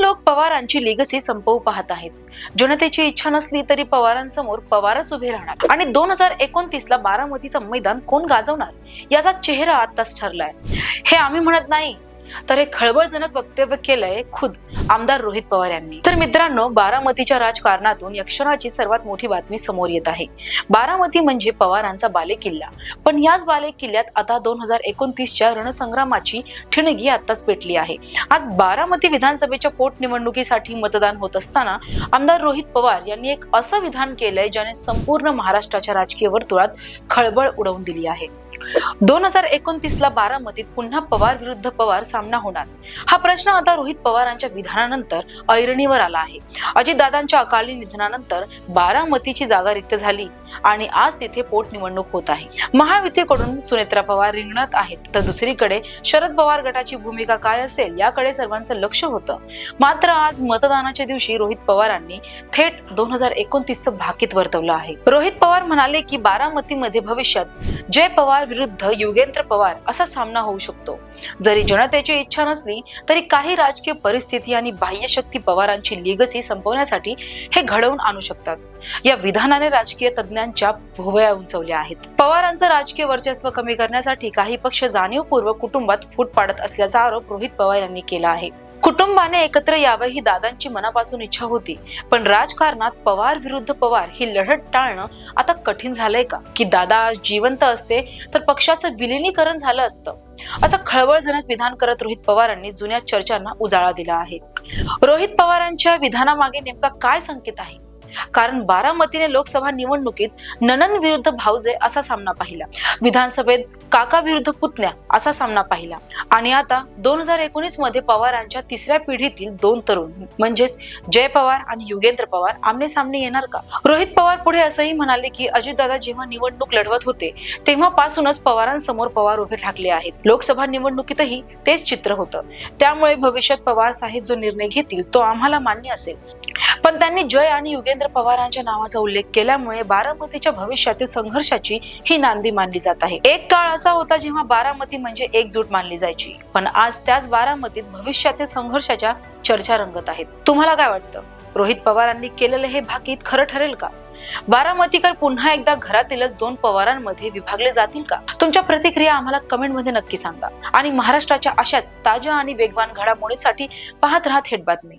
लोक पवारांची लिगसी संपवू पाहत आहेत. जनतेची इच्छा नसली तरी पवारांसमोर पवारच उभे राहणार आणि 2029 ला बारामतीचं मैदान कोण गाजवणार याचा चेहरा आताच ठरलाय. हे आम्ही म्हणत नाही, तर हे खळबळजनक वक्तव्य केलंय खुद आमदार रोहित पवार यांनी. तर मित्रांनो, बारामतीच्या राजकारणातून या क्षणाची सर्वात मोठी बातमी समोर येत आहे. बारामती म्हणजे पवारांचा बालेकिल्ला, पण याच बालेकिल्ल्यात आता 2029च्या रणसंग्रामाची ठिणगी आताच पेटली आहे. आज बारामती विधानसभेच्या पोटनिवडणुकीसाठी मतदान होत असताना आमदार रोहित पवार यांनी एक असं विधान केलंय ज्याने संपूर्ण महाराष्ट्राच्या राजकीय वर्तुळात खळबळ उडवून दिली आहे. 2029 ला बारामतीत पुन्हा पवार विरुद्ध पवार सामना होणार. हा प्रश्न आता रोहित पवारांच्या विधानानंतर ऐरणीवर आला आहे. अजितदादांच्या अकाली निधनानंतर बारामतीची जागा रिक्त झाली आणि आज तिथे पोटनिवडणूक होत आहे. महायुतीकडून सुनेत्रा पवार रिंगणात आहेत, तर दुसरीकडे शरद पवार गटाची भूमिका काय असेल याकडे सर्वांचं लक्ष होतं. मात्र आज मतदानाच्या दिवशी रोहित पवारांनी थेट 2029चं भाकीत वर्तवलं आहे. रोहित पवार म्हणाले की बारामतीमध्ये भविष्यात जय पवार विरुद्ध युगेंद्र पवार असा सामना होऊ शकतो. जरी जनतेची इच्छा नसली तरी काही राजकीय परिस्थिती आणि बाह्यशक्ती पवारांची लिगसी संपवण्यासाठी हे घडवून आणू शकतात. या विधानाने राजकीय तज्ञांच्या भुवया उंचवल्या आहेत. पवारांचं राजकीय वर्चस्व कमी करण्यासाठी काही पक्ष जाणीवपूर्वक कुटुंबात फूट पाडत असल्याचा आरोप रोहित पवार यांनी केला आहे. कुटुंबाने एकत्र यावं ही दादांची मनापासून इच्छा होती, पण राजकारणात पवार विरुद्ध पवार ही लढत टाळणं आता कठीण झालंय का? की दादा जिवंत असते तर पक्षाचं विलिनीकरण झालं असतं, असं खळबळजनक विधान करत रोहित पवारांनी जुन्या चर्चांना उजाळा दिला आहे. रोहित पवारांच्या विधानामागे नेमका काय संकेत आहे? कारण बारामतीने लोकसभा निवडणुकीत ननन विरुद्ध भाऊजे असा सामना पाहिला, विधानसभेत काका विरुद्ध पुतण्या असा सामना पाहिला आणि आता 2019 मध्ये पवारांच्या तिसऱ्या पिढीतील दोन तरुण म्हणजेच जय पवार आणि युगेंद्र पवार आमने सामने येणार का? रोहित पवार पुढे असंही म्हणाले की अजितदादा जेव्हा निवडणूक लढवत होते तेव्हापासूनच पवारांसमोर पवार उभे ठाकले आहेत. लोकसभा निवडणुकीतही तेच चित्र होतं. त्यामुळे भविष्यात पवार साहेब जो निर्णय घेतील तो आम्हाला मान्य असेल. पण त्यांनी जय आणि युगेंद्र पवारांच्या नावाचा उल्लेख केल्यामुळे बारामतीच्या भविष्यातील संघर्षाची ही नांदी मानली जात आहे. एक काळ असा होता जेव्हा बारामती म्हणजे एकजूट मानली जायची, पण आज त्याच बारामतीत भविष्यातील संघर्षाच्या चर्चा रंगत आहेत. तुम्हाला काय वाटतं? रोहित पवारांनी केलेलं हे भाकीत खरं ठरेल का? बारामतीकर पुन्हा एकदा घरातीलच दोन पवारांमध्ये विभागले जातील का? तुमच्या प्रतिक्रिया आम्हाला कमेंटमध्ये नक्की सांगा आणि महाराष्ट्राच्या अशाच ताज्या आणि वेगवान घडामोडींसाठी पाहत राहा थेट बातमी.